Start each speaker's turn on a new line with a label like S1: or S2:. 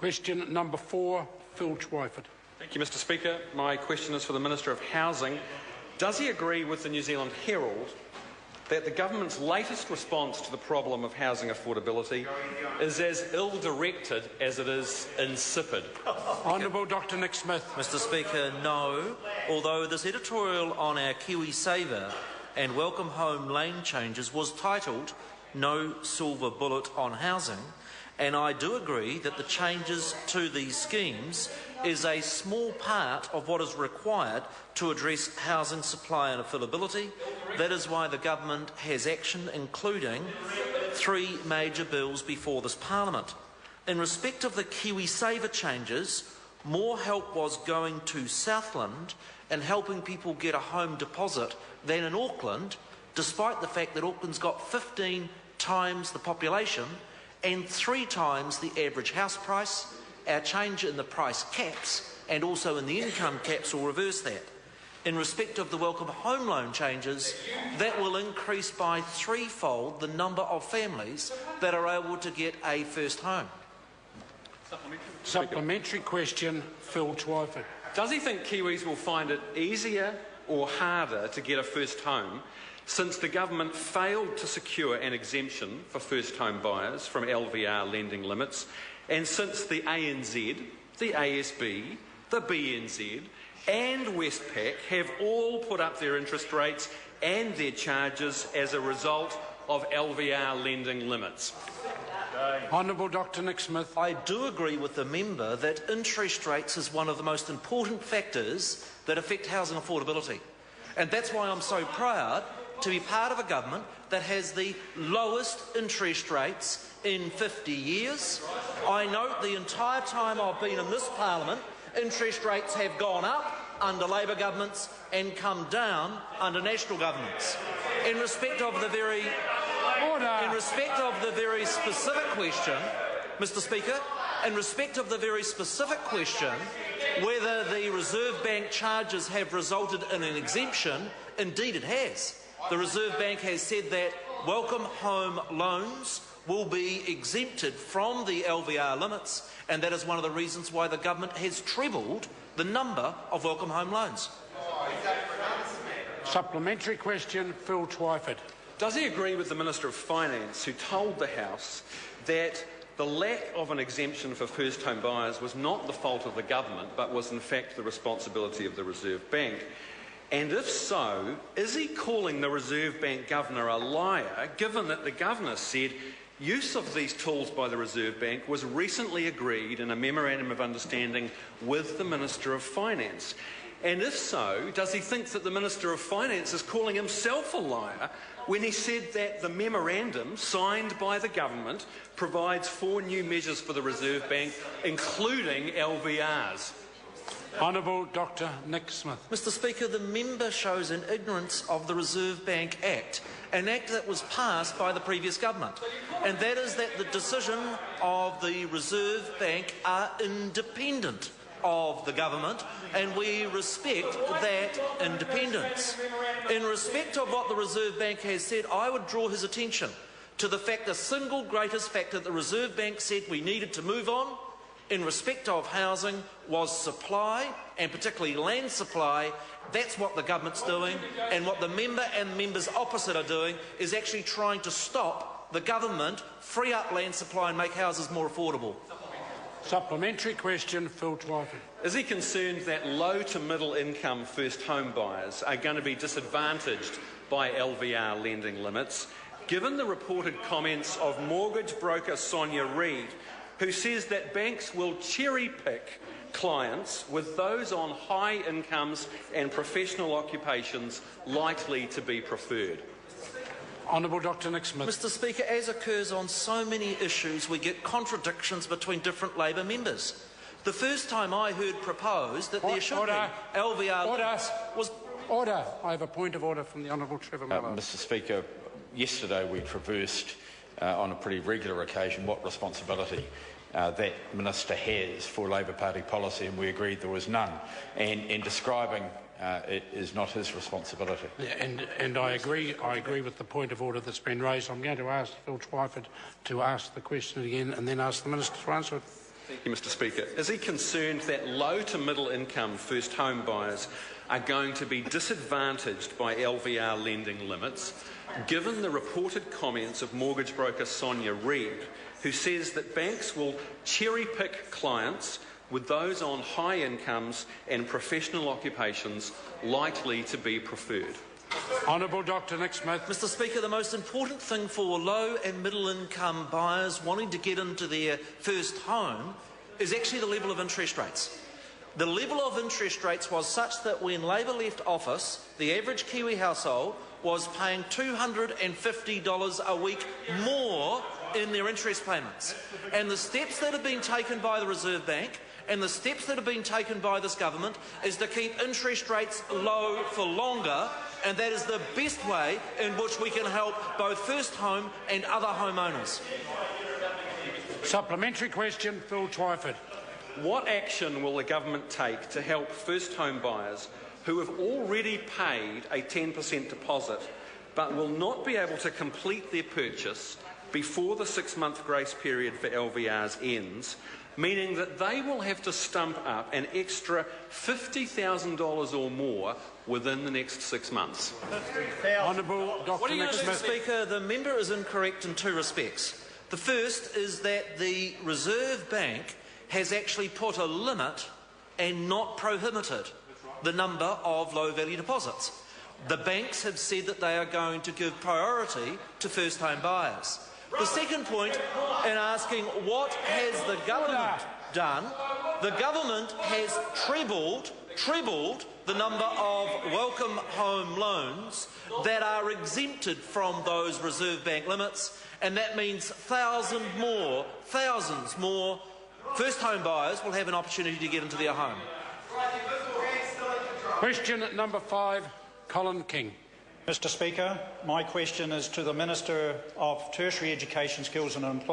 S1: Question number 4, Phil Twyford.
S2: Thank you, Mr Speaker. My question is for the Minister of Housing. Does he agree with the New Zealand Herald that the government's latest response to the problem of housing affordability is as ill-directed as it is insipid?
S1: Honourable Dr Nick Smith.
S3: Mr Speaker, no. Although this editorial on our KiwiSaver and Welcome Home lane changes was titled "No Silver Bullet on Housing," and I do agree that the changes to these schemes is a small part of what is required to address housing supply and affordability. That is why the government has action, including 3 major bills before this Parliament. In respect of the KiwiSaver changes, more help was going to Southland and helping people get a home deposit than in Auckland, despite the fact that Auckland's got 15 times the population and 3 times the average house price. Our change in the price caps and also in the income caps will reverse that. In respect of the Welcome Home loan changes, that will increase by 3-fold the number of families that are able to get a first home.
S1: Supplementary question, Phil Twyford.
S2: Does he think Kiwis will find it easier or harder to get a first home since the government failed to secure an exemption for first home buyers from LVR lending limits, and since the ANZ, the ASB, the BNZ and Westpac have all put up their interest rates and their charges as a result of LVR lending limits?
S1: Honourable Dr Nick Smith.
S3: I do agree with the member that interest rates is one of the most important factors that affect housing affordability. And that's why I'm so proud to be part of a government that has the lowest interest rates in 50 years. I note the entire time I've been in this Parliament, interest rates have gone up under Labor governments and come down under National governments. In respect of the very specific question, Mr Speaker, in respect of the very specific question, whether the Reserve Bank charges have resulted in an exemption, indeed it has. The Reserve Bank has said that Welcome Home loans will be exempted from the LVR limits, and that is one of the reasons why the government has trebled the number of Welcome Home loans.
S1: Supplementary question, Phil Twyford.
S2: Does he agree with the Minister of Finance, who told the House that the lack of an exemption for first home buyers was not the fault of the government, but was in fact the responsibility of the Reserve Bank? And if so, is he calling the Reserve Bank Governor a liar, given that the Governor said use of these tools by the Reserve Bank was recently agreed in a Memorandum of Understanding with the Minister of Finance? And if so, does he think that the Minister of Finance is calling himself a liar when he said that the memorandum signed by the government provides 4 new measures for the Reserve Bank, including LVRs?
S1: Honourable Dr Nick Smith.
S3: Mr Speaker, the member shows an ignorance of the Reserve Bank Act, an act that was passed by the previous government, and that is that the decision of the Reserve Bank are independent of the government, and we respect that independence. In respect of what the Reserve Bank has said, I would draw his attention to the fact the single greatest factor the Reserve Bank said we needed to move on in respect of housing was supply, and particularly land supply. That's what the government's doing, and what the member and the members opposite are doing is actually trying to stop the government free up land supply and make houses more affordable.
S1: Supplementary question, Phil Twyford.
S2: Is he concerned that low to middle income first home buyers are going to be disadvantaged by LVR lending limits, given the reported comments of mortgage broker Sonia Reid, who says that banks will cherry-pick clients with those on high incomes and professional occupations likely to be preferred?
S1: Honourable Dr Nick Smith.
S3: Mr Speaker, as occurs on so many issues, we get contradictions between different Labor members. The first time I heard proposed that there should be LVR was...
S1: Order. I have a point of order from the Honourable Trevor Miller.
S4: Mr Speaker, yesterday we traversed on a pretty regular occasion what responsibility that Minister has for Labor Party policy, and we agreed there was none. And describing it is not his responsibility.
S1: Yeah, and I agree with the point of order that's been raised. I'm going to ask Phil Twyford to ask the question again and then ask the Minister to answer it.
S2: Thank you, Mr Speaker. Is he concerned that low to middle income first home buyers are going to be disadvantaged by LVR lending limits, given the reported comments of mortgage broker Sonia Reid, who says that banks will cherry-pick clients with those on high incomes and professional occupations likely to be preferred?
S1: Honourable Dr Nick Smith.
S3: Mr Speaker, the most important thing for low and middle income buyers wanting to get into their first home is actually the level of interest rates. The level of interest rates was such that when Labor left office, the average Kiwi household was paying $250 a week more in their interest payments. And the steps that have been taken by the Reserve Bank and the steps that have been taken by this government is to keep interest rates low for longer, and that is the best way in which we can help both first home and other homeowners.
S1: Supplementary question, Phil Twyford.
S2: What action will the government take to help first home buyers who have already paid a 10% deposit but will not be able to complete their purchase before the 6-month grace period for LVRs ends, meaning that they will have to stump up an extra $50,000 or more within the next 6 months?
S1: Honourable Dr Nick
S3: Mr
S1: Smith.
S3: Speaker, the member is incorrect in two respects. The first is that the Reserve Bank has actually put a limit and not prohibited the number of low-value deposits. The banks have said that they are going to give priority to first-home buyers. The second point, in asking what has the government done, the government has trebled the number of welcome home loans that are exempted from those Reserve Bank limits, and that means thousands more first home buyers will have an opportunity to get into their home.
S1: Question number 5, Colin King.
S5: Mr Speaker, my question is to the Minister of Tertiary Education, Skills and Employment.